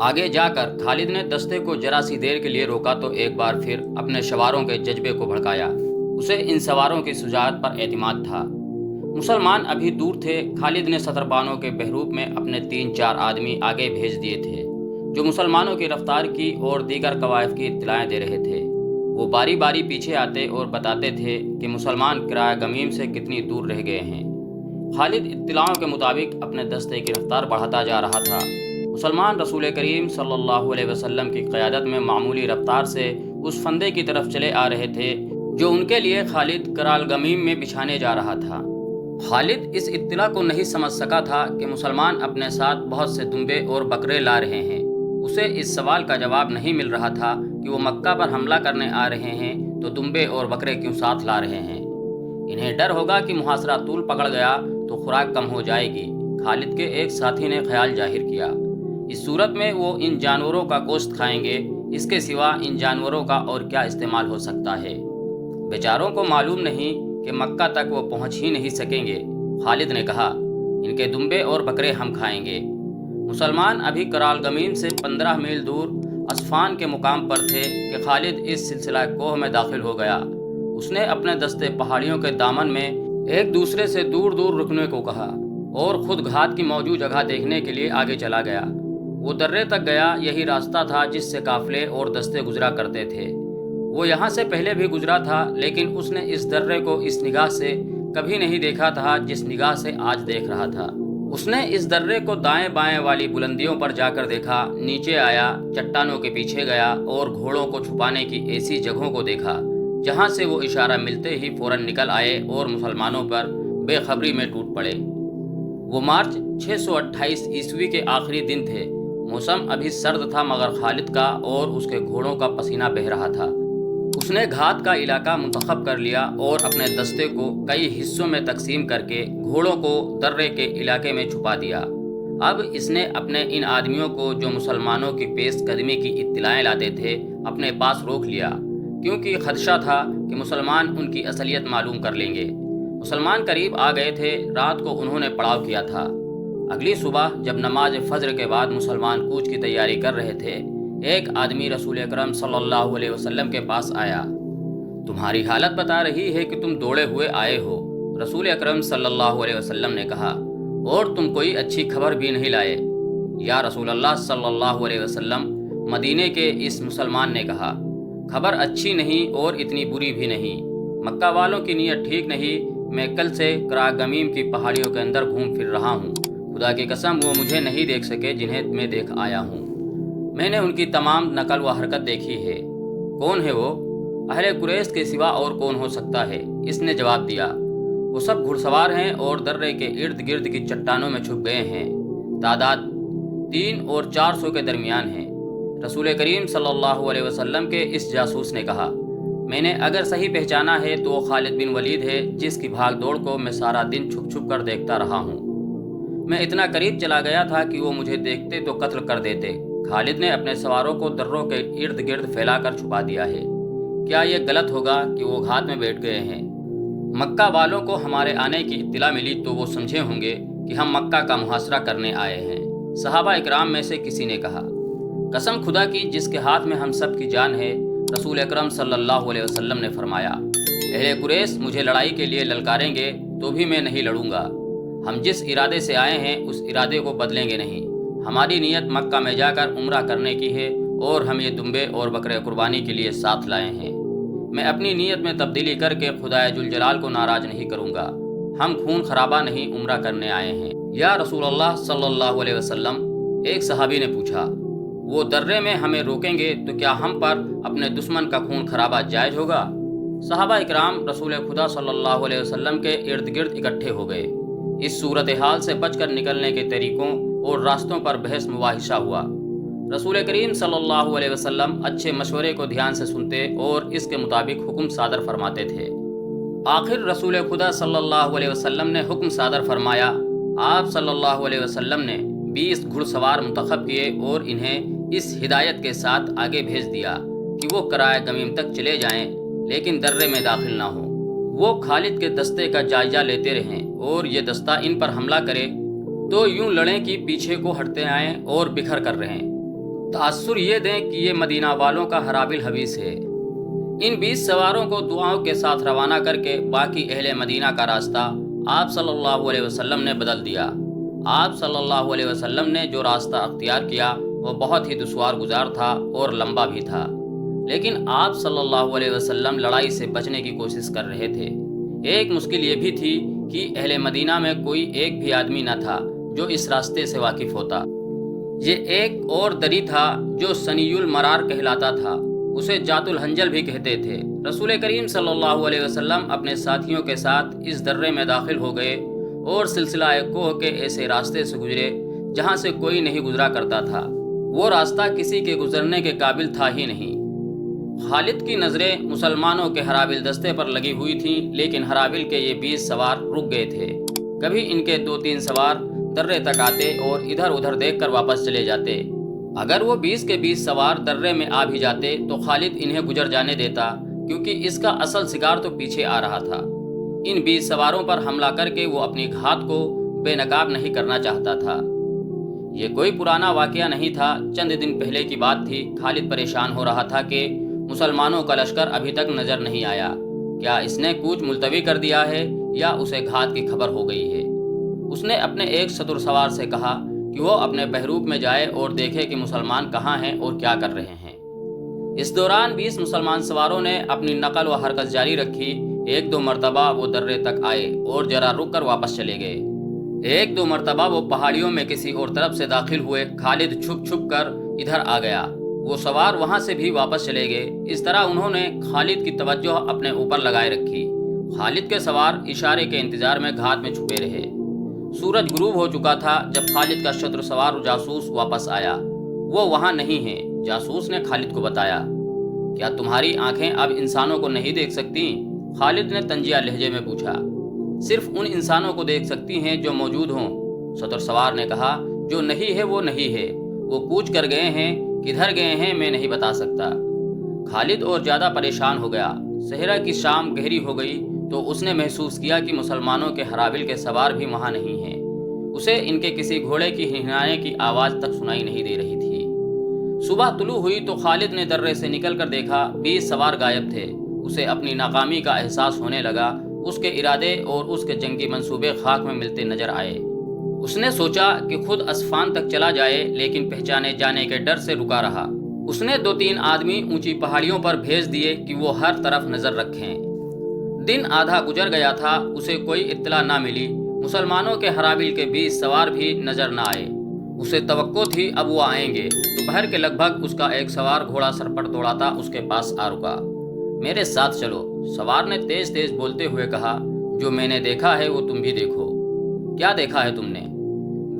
آگے جا کر خالد نے دستے کو ذرا سی دیر کے لیے روکا تو ایک بار پھر اپنے سواروں کے جذبے کو بھڑکایا۔ اسے ان سواروں کی شجاعت پر اعتماد تھا۔ مسلمان ابھی دور تھے۔ خالد نے ستربانوں کے بحروب میں اپنے 3-4 آدمی آگے بھیج دیے تھے جو مسلمانوں کی رفتار کی اور دیگر قوائف کی اطلاعیں دے رہے تھے۔ وہ باری باری پیچھے آتے اور بتاتے تھے کہ مسلمان کرایہ گمیم سے کتنی دور رہ گئے ہیں۔ خالد اطلاعوں کے مطابق اپنے دستے کی رفتار بڑھاتا جا رہا تھا۔ مسلمان رسول کریم صلی اللہ علیہ وسلم کی قیادت میں معمولی رفتار سے اس فندے کی طرف چلے آ رہے تھے جو ان کے لیے خالد کرال گمیم میں بچھانے جا رہا تھا۔ خالد اس اطلاع کو نہیں سمجھ سکا تھا کہ مسلمان اپنے ساتھ بہت سے دمبے اور بکرے لا رہے ہیں۔ اسے اس سوال کا جواب نہیں مل رہا تھا کہ وہ مکہ پر حملہ کرنے آ رہے ہیں تو دمبے اور بکرے کیوں ساتھ لا رہے ہیں۔ انہیں ڈر ہوگا کہ محاصرہ طول پکڑ گیا تو خوراک کم ہو جائے گی، خالد کے ایک ساتھی نے خیال ظاہر کیا۔ اس صورت میں وہ ان جانوروں کا گوشت کھائیں گے، اس کے سوا ان جانوروں کا اور کیا استعمال ہو سکتا ہے؟ بیچاروں کو معلوم نہیں کہ مکہ تک وہ پہنچ ہی نہیں سکیں گے۔ خالد نے کہا، ان کے دمبے اور بکرے ہم کھائیں گے۔ مسلمان ابھی کرال گمیم سے 15 میل دور اسفان کے مقام پر تھے کہ خالد اس سلسلہ کوہ میں داخل ہو گیا۔ اس نے اپنے دستے پہاڑیوں کے دامن میں ایک دوسرے سے دور دور رکنے کو کہا اور خود گھات کی موجود جگہ دیکھنے کے لیے آگے چلا گیا۔ وہ درے تک گیا، یہی راستہ تھا جس سے قافلے اور دستے گزرا کرتے تھے۔ وہ یہاں سے پہلے بھی گزرا تھا لیکن اس نے اس درے کو اس نگاہ سے کبھی نہیں دیکھا تھا جس نگاہ سے آج دیکھ رہا تھا۔ اس نے اس درے کو دائیں بائیں والی بلندیوں پر جا کر دیکھا، نیچے آیا، چٹانوں کے پیچھے گیا اور گھوڑوں کو چھپانے کی ایسی جگہوں کو دیکھا جہاں سے وہ اشارہ ملتے ہی فوراً نکل آئے اور مسلمانوں پر بے خبری میں ٹوٹ پڑے۔ وہ مارچ 628 عیسوی کے آخری دن تھے۔ موسم ابھی سرد تھا مگر خالد کا اور اس کے گھوڑوں کا پسینہ بہہ رہا تھا۔ اس نے گھات کا علاقہ منتخب کر لیا اور اپنے دستے کو کئی حصوں میں تقسیم کر کے گھوڑوں کو درے کے علاقے میں چھپا دیا۔ اب اس نے اپنے ان آدمیوں کو جو مسلمانوں کی پیش قدمی کی اطلاعیں لاتے تھے اپنے پاس روک لیا، کیونکہ خدشہ تھا کہ مسلمان ان کی اصلیت معلوم کر لیں گے۔ مسلمان قریب آ گئے تھے، رات کو انہوں نے پڑاؤ کیا تھا۔ اگلی صبح جب نماز فجر کے بعد مسلمان کوچ کی تیاری کر رہے تھے، ایک آدمی رسول اکرم صلی اللہ علیہ وسلم کے پاس آیا۔ تمہاری حالت بتا رہی ہے کہ تم دوڑے ہوئے آئے ہو، رسول اکرم صلی اللہ علیہ وسلم نے کہا، اور تم کوئی اچھی خبر بھی نہیں لائے۔ یا رسول اللہ صلی اللہ علیہ وسلم، مدینے کے اس مسلمان نے کہا، خبر اچھی نہیں اور اتنی بری بھی نہیں۔ مکہ والوں کی نیت ٹھیک نہیں۔ میں کل سے کرا گمیم کی پہاڑیوں کے اندر گھوم پھر رہا ہوں۔ خدا کی قسم وہ مجھے نہیں دیکھ سکے جنہیں میں دیکھ آیا ہوں۔ میں نے ان کی تمام نقل و حرکت دیکھی ہے۔ کون ہے وہ؟ اہل قریش کے سوا اور کون ہو سکتا ہے؟ اس نے جواب دیا، وہ سب گھڑ سوار ہیں اور درے کے ارد گرد کی چٹانوں میں چھپ گئے ہیں۔ تعداد 300 اور 400 کے درمیان ہے۔ رسول کریم صلی اللہ علیہ وسلم کے اس جاسوس نے کہا، میں نے اگر صحیح پہچانا ہے تو وہ خالد بن ولید ہے جس کی بھاگ دوڑ کو میں سارا دن چھپ چھپ کر دیکھتا رہا ہوں۔ میں اتنا قریب چلا گیا تھا کہ وہ مجھے دیکھتے تو قتل کر دیتے۔ خالد نے اپنے سواروں کو دروں کے ارد گرد پھیلا کر چھپا دیا ہے۔ کیا یہ غلط ہوگا کہ وہ گھات میں بیٹھ گئے ہیں؟ مکہ والوں کو ہمارے آنے کی اطلاع ملی تو وہ سمجھے ہوں گے کہ ہم مکہ کا محاصرہ کرنے آئے ہیں۔ صحابہ اکرام میں سے کسی نے کہا، قسم خدا کی جس کے ہاتھ میں ہم سب کی جان ہے، رسول اکرم صلی اللہ علیہ وسلم نے فرمایا، اہل قریش مجھے لڑائی کے لیے للکاریں گے تو بھی میں نہیں لڑوں گا۔ ہم جس ارادے سے آئے ہیں اس ارادے کو بدلیں گے نہیں۔ ہماری نیت مکہ میں جا کر عمرہ کرنے کی ہے اور ہم یہ دمبے اور بکرے قربانی کے لیے ساتھ لائے ہیں۔ میں اپنی نیت میں تبدیلی کر کے خدائے ذوالجلال کو ناراض نہیں کروں گا۔ ہم خون خرابہ نہیں عمرہ کرنے آئے ہیں۔ یا رسول اللہ صلی اللہ علیہ وسلم، ایک صحابی نے پوچھا، وہ درے میں ہمیں روکیں گے تو کیا ہم پر اپنے دشمن کا خون خرابہ جائز ہوگا؟ صحابہ اکرام رسول خدا صلی اللہ علیہ وسلم کے ارد گرد اکٹھے ہو گئے۔ اس صورتحال سے بچ کر نکلنے کے طریقوں اور راستوں پر بحث مباحثہ ہوا۔ رسول کریم صلی اللہ علیہ وسلم اچھے مشورے کو دھیان سے سنتے اور اس کے مطابق حکم صادر فرماتے تھے۔ آخر رسول خدا صلی اللہ علیہ وسلم نے حکم صادر فرمایا۔ آپ صلی اللہ علیہ وسلم نے 20 گھڑ سوار منتخب کیے اور انہیں اس ہدایت کے ساتھ آگے بھیج دیا کہ وہ کرائے گمیم تک چلے جائیں لیکن درے میں داخل نہ ہوں۔ وہ خالد کے دستے کا جائزہ لیتے رہیں اور یہ دستہ ان پر حملہ کرے تو یوں لڑیں کہ پیچھے کو ہٹتے آئیں اور بکھر کر رہیں۔ تاثر یہ دیں کہ یہ مدینہ والوں کا حرابل حبیث ہے۔ ان 20 سواروں کو دعاؤں کے ساتھ روانہ کر کے باقی اہل مدینہ کا راستہ آپ صلی اللہ علیہ وسلم نے بدل دیا۔ آپ صلی اللہ علیہ وسلم نے جو راستہ اختیار کیا وہ بہت ہی دشوار گزار تھا اور لمبا بھی تھا، لیکن آپ صلی اللہ علیہ وسلم لڑائی سے بچنے کی کوشش کر رہے تھے۔ ایک مشکل یہ بھی تھی کہ اہل مدینہ میں کوئی ایک بھی آدمی نہ تھا جو اس راستے سے واقف ہوتا۔ یہ ایک اور دری تھا جو سنی المرار کہلاتا تھا، اسے جات الحنجل بھی کہتے تھے۔ رسول کریم صلی اللہ علیہ وسلم اپنے ساتھیوں کے ساتھ اس درے میں داخل ہو گئے اور سلسلہ کوہ کے ایسے راستے سے گزرے جہاں سے کوئی نہیں گزرا کرتا تھا۔ وہ راستہ کسی کے گزرنے کے قابل تھا ہی نہیں۔ خالد کی نظریں مسلمانوں کے حرابل دستے پر لگی ہوئی تھیں، لیکن حرابل کے یہ 20 سوار رک گئے تھے۔ کبھی ان کے 2-3 سوار درے تک آتے اور ادھر ادھر دیکھ کر واپس چلے جاتے۔ اگر وہ 20 کے 20 سوار درے میں آ بھی جاتے تو خالد انہیں گزر جانے دیتا، کیونکہ اس کا اصل شکار تو پیچھے آ رہا تھا۔ ان 20 سواروں پر حملہ کر کے وہ اپنی گھات کو بے نقاب نہیں کرنا چاہتا تھا۔ یہ کوئی پرانا واقعہ نہیں تھا، چند دن پہلے کی بات تھی۔ خالد پریشان ہو رہا تھا کہ مسلمانوں کا لشکر ابھی تک نظر نہیں آیا۔ کیا اس نے کوچ ملتوی کر دیا ہے یا اسے گھات کی خبر ہو گئی ہے؟ اس نے اپنے ایک شتر سوار سے کہا کہ وہ اپنے بحروق میں جائے اور دیکھے کہ مسلمان کہاں ہیں اور کیا کر رہے ہیں۔ اس دوران 20 مسلمان سواروں نے اپنی نقل و حرکت جاری رکھی۔ 1-2 مرتبہ وہ درے تک آئے اور ذرا رک کر واپس چلے گئے۔ 1-2 مرتبہ وہ پہاڑیوں میں کسی اور طرف سے داخل ہوئے۔ خالد چھپ چھپ کر ادھر آ گیا، وہ سوار وہاں سے بھی واپس چلے گئے۔ اس طرح انہوں نے خالد کی توجہ اپنے اوپر لگائے رکھی۔ خالد کے سوار اشارے کے انتظار میں گھات میں چھپے رہے۔ سورج غروب ہو چکا تھا جب خالد کا شتر سوار جاسوس واپس آیا۔ وہ وہاں نہیں ہے، جاسوس نے خالد کو بتایا۔ کیا تمہاری آنکھیں اب انسانوں کو نہیں دیکھ سکتی؟ خالد نے طنزیہ لہجے میں پوچھا۔ صرف ان انسانوں کو دیکھ سکتی ہیں جو موجود ہوں، شتر سوار نے کہا۔ جو نہیں ہے وہ نہیں ہے، وہ کوچ کر گئے ہیں، کدھر گئے ہیں میں نہیں بتا سکتا۔ خالد اور زیادہ پریشان ہو گیا۔ صحرا کی شام گہری ہو گئی تو اس نے محسوس کیا کہ مسلمانوں کے حرابل کے سوار بھی وہاں نہیں ہیں۔ اسے ان کے کسی گھوڑے کی ہنہنانے کی آواز تک سنائی نہیں دے رہی تھی۔ صبح طلوع ہوئی تو خالد نے درے سے نکل کر دیکھا 20 سوار غائب تھے۔ اسے اپنی ناکامی کا احساس ہونے لگا۔ اس کے ارادے اور اس کے جنگی منصوبے خاک میں ملتے نظر آئے۔ اس نے سوچا کہ خود اسفان تک چلا جائے، لیکن پہچانے جانے کے ڈر سے رکا رہا۔ اس نے 2-3 آدمی اونچی پہاڑیوں پر بھیج دیے کہ وہ ہر طرف نظر رکھیں۔ دن آدھا گزر گیا تھا، اسے کوئی اطلاع نہ ملی۔ مسلمانوں کے حرابل کے 20 سوار بھی نظر نہ آئے۔ اسے توقع تھی اب وہ آئیں گے۔ دوپہر کے لگ بھگ اس کا ایک سوار گھوڑا سر پر دوڑاتا اس کے پاس آ رکا۔ میرے ساتھ چلو، سوار نے تیز تیز بولتے ہوئے کہا۔ جو میں نے دیکھا ہے وہ تم بھی دیکھو۔ کیا دیکھا ہے تم نے؟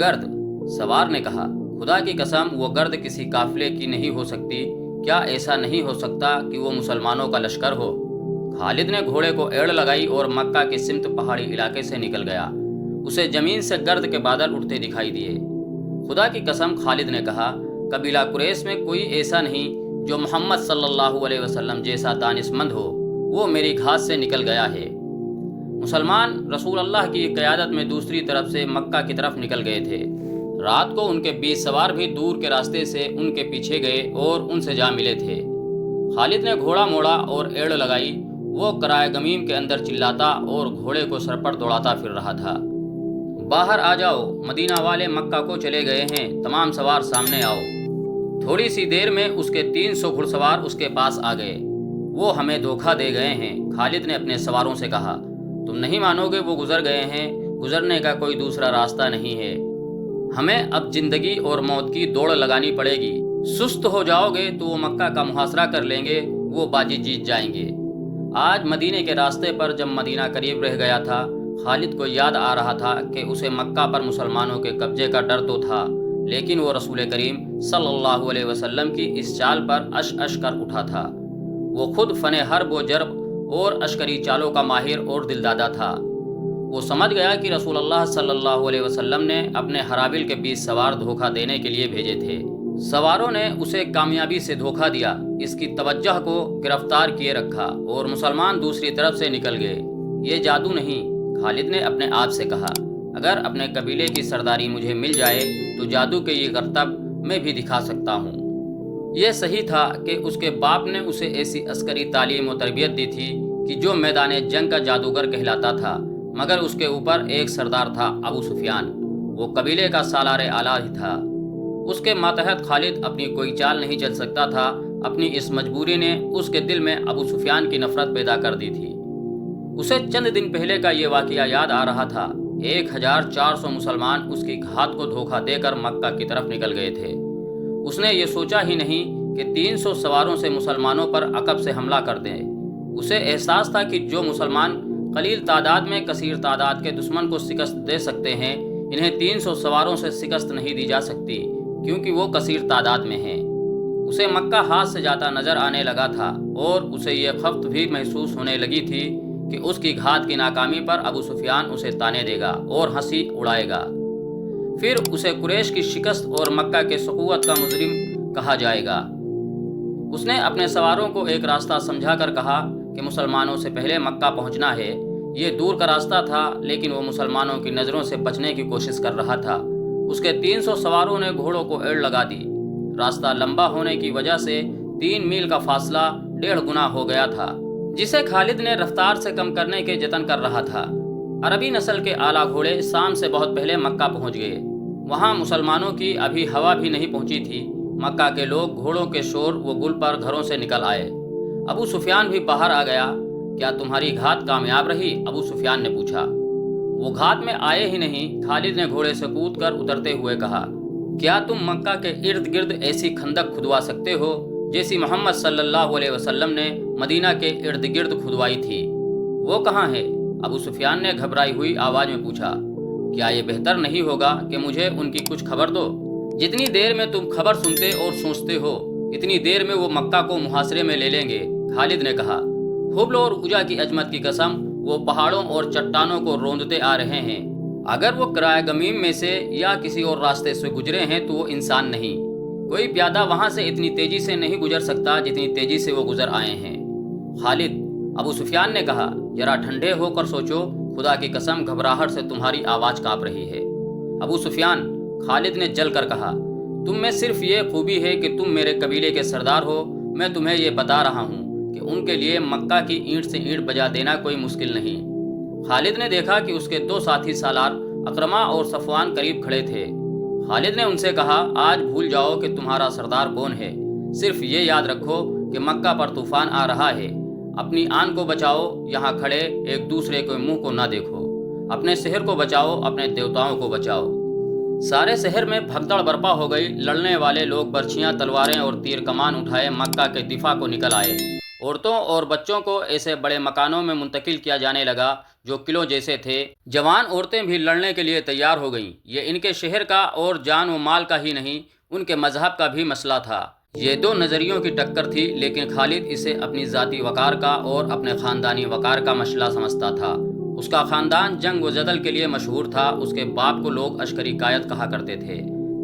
گرد، سوار نے کہا۔ خدا کی قسم وہ گرد کسی قافلے کی نہیں ہو سکتی۔ کیا ایسا نہیں ہو سکتا کہ وہ مسلمانوں کا لشکر ہو؟ خالد نے گھوڑے کو ایڑ لگائی اور مکہ کی سمت پہاڑی علاقے سے نکل گیا۔ اسے زمین سے گرد کے بادل اٹھتے دکھائی دیے۔ خدا کی قسم، خالد نے کہا، قبیلہ قریش میں کوئی ایسا نہیں جو محمد صلی اللہ علیہ وسلم جیسا دانشمند ہو۔ وہ میری گھات سے نکل گیا ہے۔ مسلمان رسول اللہ کی قیادت میں دوسری طرف سے مکہ کی طرف نکل گئے تھے۔ رات کو ان کے 20 سوار بھی دور کے راستے سے ان کے پیچھے گئے اور ان سے جا ملے تھے۔ خالد نے گھوڑا موڑا اور ایڑ لگائی۔ وہ کرائے گمیم کے اندر چلاتا اور گھوڑے کو سر پر دوڑاتا پھر رہا تھا۔ باہر آ جاؤ، مدینہ والے مکہ کو چلے گئے ہیں، تمام سوار سامنے آؤ۔ تھوڑی سی دیر میں اس کے 300 گھڑ سوار اس کے پاس آ گئے۔ وہ ہمیں دھوکہ دے گئے ہیں، خالد نے اپنے سواروں سے کہا۔ تم نہیں مانو گے، وہ گزر گئے ہیں، گزرنے کا کوئی دوسرا راستہ نہیں ہے۔ ہمیں اب زندگی اور موت کی دوڑ لگانی پڑے گی۔ سست ہو جاؤ گے تو وہ مکہ کا محاصرہ کر لیں گے، وہ بازی جیت جائیں گے۔ آج مدینے کے راستے پر جب مدینہ قریب رہ گیا تھا، خالد کو یاد آ رہا تھا کہ اسے مکہ پر مسلمانوں کے قبضے کا ڈر تو تھا، لیکن وہ رسول کریم صلی اللہ علیہ وسلم کی اس چال پر اش اش کر اٹھا تھا۔ وہ خود فن حرب و جرب اور عسکری چالوں کا ماہر اور دلدادہ تھا۔ وہ سمجھ گیا کہ رسول اللہ صلی اللہ علیہ وسلم نے اپنے حرابل کے 20 سوار دھوکہ دینے کے لیے بھیجے تھے۔ سواروں نے اسے کامیابی سے دھوکہ دیا، اس کی توجہ کو گرفتار کیے رکھا اور مسلمان دوسری طرف سے نکل گئے۔ یہ جادو نہیں، خالد نے اپنے آپ سے کہا۔ اگر اپنے قبیلے کی سرداری مجھے مل جائے تو جادو کے یہ کرتب میں بھی دکھا سکتا ہوں۔ یہ صحیح تھا کہ اس کے باپ نے اسے ایسی عسکری تعلیم و تربیت دی تھی کہ جو میدان جنگ کا جادوگر کہلاتا تھا، مگر اس کے اوپر ایک سردار تھا، ابو سفیان۔ وہ قبیلے کا سالار اعلیٰ ہی تھا۔ اس کے ماتحت خالد اپنی کوئی چال نہیں چل سکتا تھا۔ اپنی اس مجبوری نے اس کے دل میں ابو سفیان کی نفرت پیدا کر دی تھی۔ اسے چند دن پہلے کا یہ واقعہ یاد آ رہا تھا۔ 1400 مسلمان اس کی گھات کو دھوکہ دے کر مکہ کی طرف نکل گئے تھے۔ اس نے یہ سوچا ہی نہیں کہ 300 سواروں سے مسلمانوں پر عقب سے حملہ کر دیں۔ اسے احساس تھا کہ جو مسلمان قلیل تعداد میں کثیر تعداد کے دشمن کو شکست دے سکتے ہیں، انہیں 300 سواروں سے شکست نہیں دی جا سکتی، کیونکہ وہ کثیر تعداد میں ہیں۔ اسے مکہ ہاتھ سے جاتا نظر آنے لگا تھا، اور اسے یہ خفت بھی محسوس ہونے لگی تھی کہ اس کی گھات کی ناکامی پر ابو سفیان اسے تانے دے گا اور ہنسی اڑائے گا۔ پھر اسے قریش کی شکست اور مکہ کے سقوط کا مجرم کہا جائے گا۔ اس نے اپنے سواروں کو ایک راستہ سمجھا کر کہا کہ مسلمانوں سے پہلے مکہ پہنچنا ہے۔ یہ دور کا راستہ تھا، لیکن وہ مسلمانوں کی نظروں سے بچنے کی کوشش کر رہا تھا۔ اس کے 300 سواروں نے گھوڑوں کو ایڑ لگا دی۔ راستہ لمبا ہونے کی وجہ سے 3 میل کا فاصلہ 1.5 گنا ہو گیا تھا، جسے خالد نے رفتار سے کم کرنے کے جتن کر رہا تھا۔ عربی نسل کے اعلیٰ گھوڑے شام سے بہت پہلے مکہ پہنچ گئے۔ وہاں مسلمانوں کی ابھی ہوا بھی نہیں پہنچی تھی۔ مکہ کے لوگ گھوڑوں کے شور و گل پر گھروں سے نکل آئے۔ ابو سفیان بھی باہر آ گیا۔ کیا تمہاری گھات کامیاب رہی؟ ابو سفیان نے پوچھا۔ وہ گھات میں آئے ہی نہیں، خالد نے گھوڑے سے کود کر اترتے ہوئے کہا، کیا تم مکہ کے ارد گرد ایسی خندق کھدوا سکتے ہو جیسی محمد صلی اللہ علیہ وسلم نے مدینہ کے ارد گرد کھدوائی تھی؟ وہ کہاں ہے؟ ابو سفیان نے گھبرائی ہوئی آواز میں پوچھا۔ کیا یہ بہتر نہیں ہوگا کہ مجھے ان کی کچھ خبر دو؟ جتنی دیر میں تم خبر سنتے اور سوچتے ہو، اتنی دیر میں وہ مکہ کو محاصرے میں لے لیں گے، خالد نے کہا۔ حبل اور عجا کی عظمت کی قسم، وہ پہاڑوں اور چٹانوں کو روندتے آ رہے ہیں۔ اگر وہ کرائے گمیم میں سے یا کسی اور راستے سے گزرے ہیں تو وہ انسان نہیں۔ کوئی پیادہ وہاں سے اتنی تیزی سے نہیں گزر سکتا جتنی تیزی سے وہ گزر آئے ہیں۔ خالد، ابو سفیان نے کہا، ذرا ٹھنڈے ہو کر سوچو، خدا کی قسم گھبراہٹ سے تمہاری آواز کانپ رہی ہے۔ ابو سفیان، خالد نے جل کر کہا، تم میں صرف یہ خوبی ہے کہ تم میرے قبیلے کے سردار ہو۔ میں تمہیں یہ بتا رہا ہوں کہ ان کے لیے مکہ کی اینٹ سے اینٹ بجا دینا کوئی مشکل نہیں۔ خالد نے دیکھا کہ اس کے 2 ساتھی سالار اکرمہ اور صفوان قریب کھڑے تھے۔ خالد نے ان سے کہا، آج بھول جاؤ کہ تمہارا سردار کون ہے، صرف یہ یاد رکھو کہ مکہ پر طوفان آ رہا ہے۔ اپنی آن کو بچاؤ، یہاں کھڑے ایک دوسرے کے منہ کو نہ دیکھو۔ اپنے شہر کو بچاؤ، اپنے دیوتاؤں کو بچاؤ۔ سارے شہر میں بھگدڑ برپا ہو گئی۔ لڑنے والے لوگ برچھیاں، تلواریں اور تیر کمان اٹھائے مکہ کے دفاع کو نکل آئے۔ عورتوں اور بچوں کو ایسے بڑے مکانوں میں منتقل کیا جانے لگا جو قلعوں جیسے تھے۔ جوان عورتیں بھی لڑنے کے لیے تیار ہو گئیں۔ یہ ان کے شہر کا اور جان و مال کا ہی نہیں، ان کے مذہب کا بھی مسئلہ تھا۔ یہ 2 نظریوں کی ٹکر تھی، لیکن خالد اسے اپنی ذاتی وقار کا اور اپنے خاندانی وقار کا مسئلہ سمجھتا تھا۔ اس کا خاندان جنگ و جدل کے لیے مشہور تھا۔ اس کے باپ کو لوگ عسکری قائد کہا کرتے تھے۔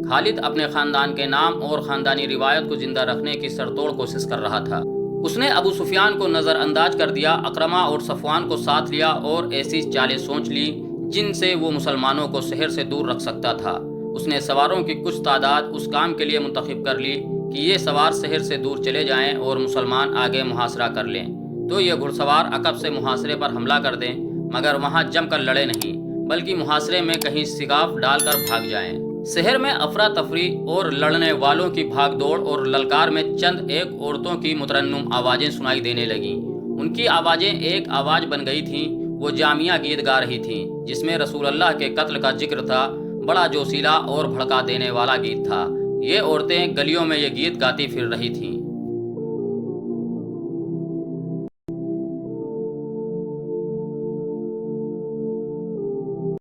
خالد اپنے خاندان کے نام اور خاندانی روایت کو زندہ رکھنے کی سرتوڑ کوشش کر رہا تھا۔ اس نے ابو سفیان کو نظر انداز کر دیا، اکرمہ اور صفوان کو ساتھ لیا اور ایسی چالیں سوچ لی جن سے وہ مسلمانوں کو شہر سے دور رکھ سکتا تھا۔ اس نے سواروں کی کچھ تعداد اس کام کے لیے منتخب کر لی کہ یہ سوار شہر سے دور چلے جائیں اور مسلمان آگے محاصرہ کر لیں تو یہ گھڑ سوار عقب سے محاصرے پر حملہ کر دیں، مگر وہاں جم کر لڑے نہیں، بلکہ محاصرے میں کہیں سگاف ڈال کر بھاگ جائیں۔ شہر میں افراتفری اور لڑنے والوں کی بھاگ دوڑ اور للکار میں چند ایک عورتوں کی مترنم آوازیں سنائی دینے لگیں۔ ان کی آوازیں ایک آواز بن گئی تھیں۔ وہ جامعہ گیت گا رہی تھیں جس میں رسول اللہ کے قتل کا ذکر تھا۔ بڑا جوشیلا اور بھڑکا دینے والا گیت تھا۔ یہ عورتیں گلیوں میں یہ گیت گاتی پھر رہی تھیں۔